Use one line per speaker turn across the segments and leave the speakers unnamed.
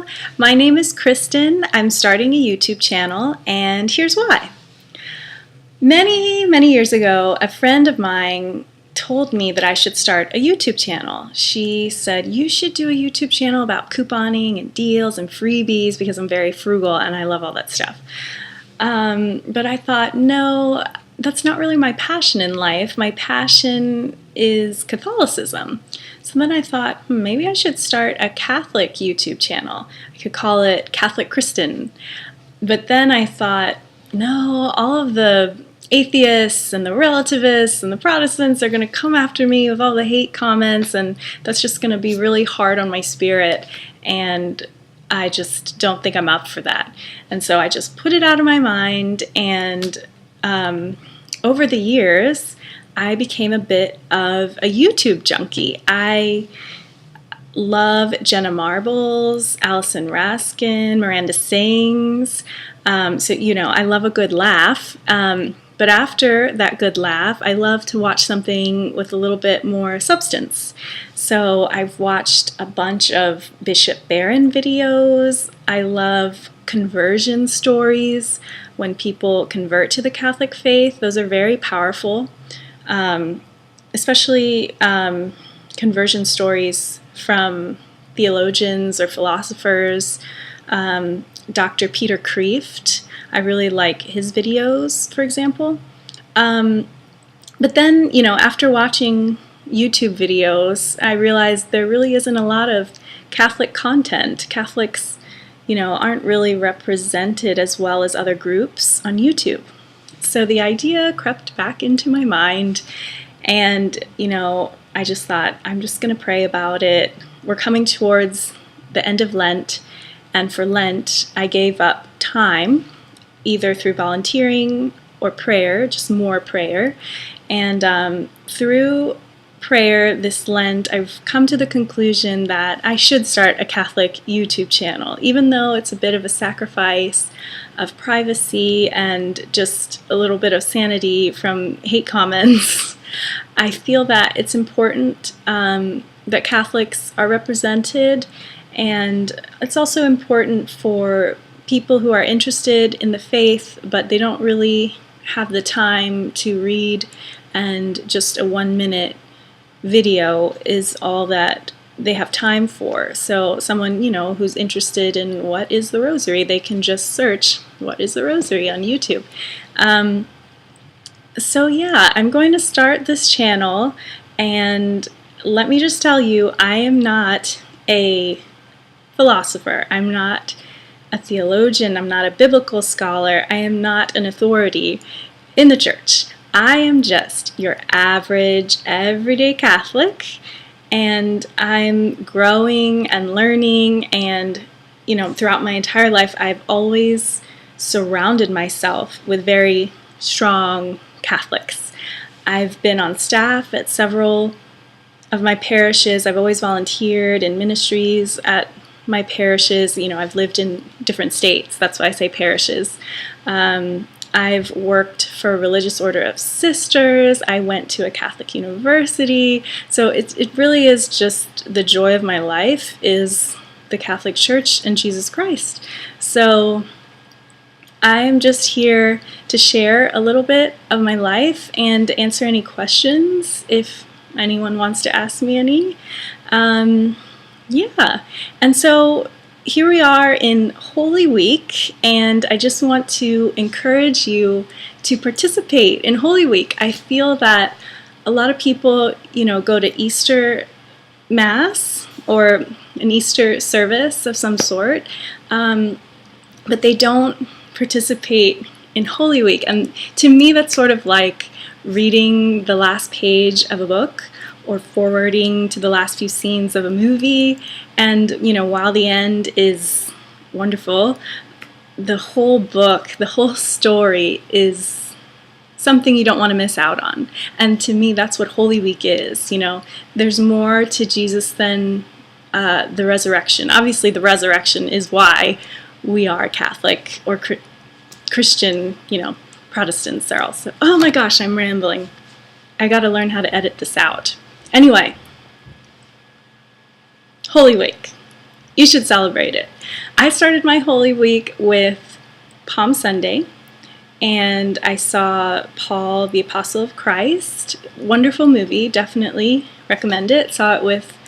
Hello, my name is Kristen. I'm starting a YouTube channel, and here's why. Many years ago, a friend of mine told me that I should start a YouTube channel. She said, you should do a YouTube channel about couponing and deals and freebies because I'm very frugal and I love all that stuff. But I thought, no, that's not really my passion in life. My passion is Catholicism. So then I thought, maybe I should start a Catholic YouTube channel. I could call it Catholic Kristen. But then I thought, no, all of the atheists and the relativists and the Protestants are going to come after me with all the hate comments, and that's just going to be really hard on my spirit, and I just don't think I'm up for that. And so I just put it out of my mind, and over the years, I became a bit of a YouTube junkie. I love Jenna Marbles, Allison Raskin, Miranda Sings. So, I love a good laugh. But after that good laugh, I love to watch something with a little bit more substance. So I've watched a bunch of Bishop Barron videos. I love conversion stories when people convert to the Catholic faith. Those are very powerful, especially conversion stories from theologians or philosophers. Dr. Peter Kreeft, I really like his videos, for example. But then, after watching YouTube videos, I realized there really isn't a lot of Catholic content. Catholics, aren't really represented as well as other groups on YouTube. So the idea crept back into my mind, and, I just thought, I'm just going to pray about it. We're coming towards the end of Lent, and for Lent, I gave up time, either through volunteering or prayer, just more prayer. And through prayer this Lent, I've come to the conclusion that I should start a Catholic YouTube channel, even though it's a bit of a sacrifice of privacy and just a little bit of sanity from hate comments. I feel that it's important that Catholics are represented, and it's also important for people who are interested in the faith, but they don't really have the time to read, and just a 1-minute video is all that they have time for. So someone, who's interested in what is the Rosary, they can just search what is the Rosary on YouTube. So yeah, I'm going to start this channel, and let me just tell you, I am not a philosopher. I'm not a theologian. I'm not a biblical scholar. I am not an authority in the church. I am just your average, everyday Catholic, and I'm growing and learning, and, throughout my entire life, I've always surrounded myself with very strong Catholics. I've been on staff at several of my parishes. I've always volunteered in ministries at my parishes. I've lived in different states. That's why I say parishes. I've worked for a religious order of sisters. I went to a Catholic university. So it really is just the joy of my life is the Catholic Church and Jesus Christ. So I'm just here to share a little bit of my life and answer any questions if anyone wants to ask me any. Yeah, and so here we are in Holy Week, and I just want to encourage you to participate in Holy Week. I feel that a lot of people, go to Easter Mass or an Easter service of some sort, but they don't participate in Holy Week. And to me, that's sort of like reading the last page of a book or forwarding to the last few scenes of a movie. And, while the end is wonderful, the whole book, the whole story is something you don't want to miss out on. And to me, that's what Holy Week is. There's more to Jesus than the resurrection. Obviously, the resurrection is why we are Catholic or Christian, Protestants are also. Oh my gosh, I'm rambling. I got to learn how to edit this out. Anyway, Holy Week. You should celebrate it. I started my Holy Week with Palm Sunday, and I saw Paul, the Apostle of Christ. Wonderful movie, definitely recommend it. Saw it with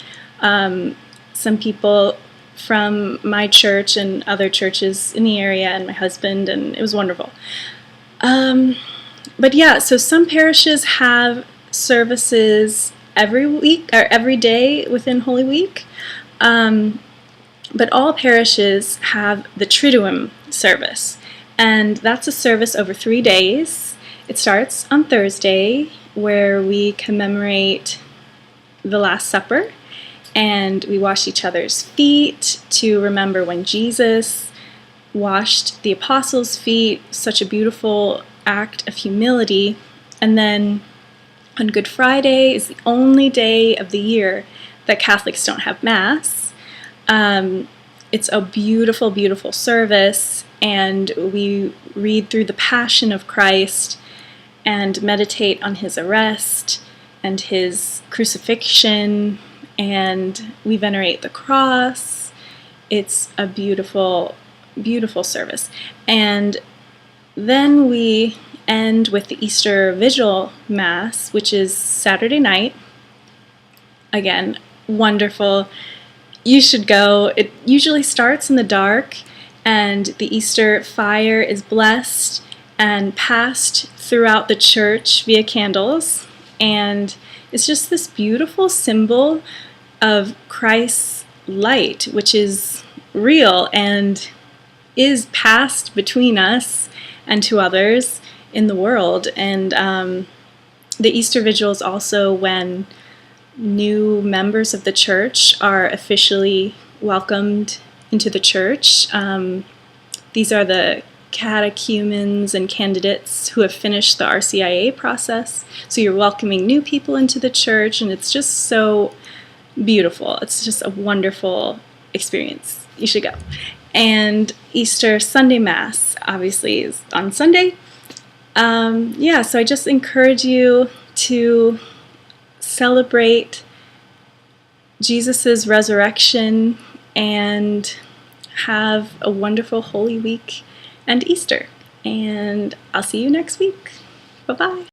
some people from my church and other churches in the area, and my husband, and it was wonderful. But yeah, so some parishes have services every week or every day within Holy Week, but all parishes have the Triduum service, and that's a service over 3 days. It starts on Thursday, where we commemorate the Last Supper, and we wash each other's feet to remember when Jesus washed the apostles' feet, such a beautiful act of humility. And then on Good Friday is the only day of the year that Catholics don't have Mass. It's a beautiful, beautiful service, and we read through the Passion of Christ and meditate on his arrest and his crucifixion, and we venerate the cross. It's a beautiful, beautiful service. And then we end with the Easter Vigil Mass, which is Saturday night. Again, wonderful. You should go. It usually starts in the dark, and the Easter fire is blessed and passed throughout the church via candles. And it's just this beautiful symbol of Christ's light, which is real and is passed between us and to others in the world. And the Easter Vigil is also when new members of the church are officially welcomed into the church. These are the catechumens and candidates who have finished the RCIA process. So you're welcoming new people into the church, and it's just so beautiful. It's just a wonderful experience. You should go. And Easter Sunday Mass, obviously, is on Sunday. So I just encourage you to celebrate Jesus' resurrection and have a wonderful Holy Week and Easter. And I'll see you next week. Bye-bye.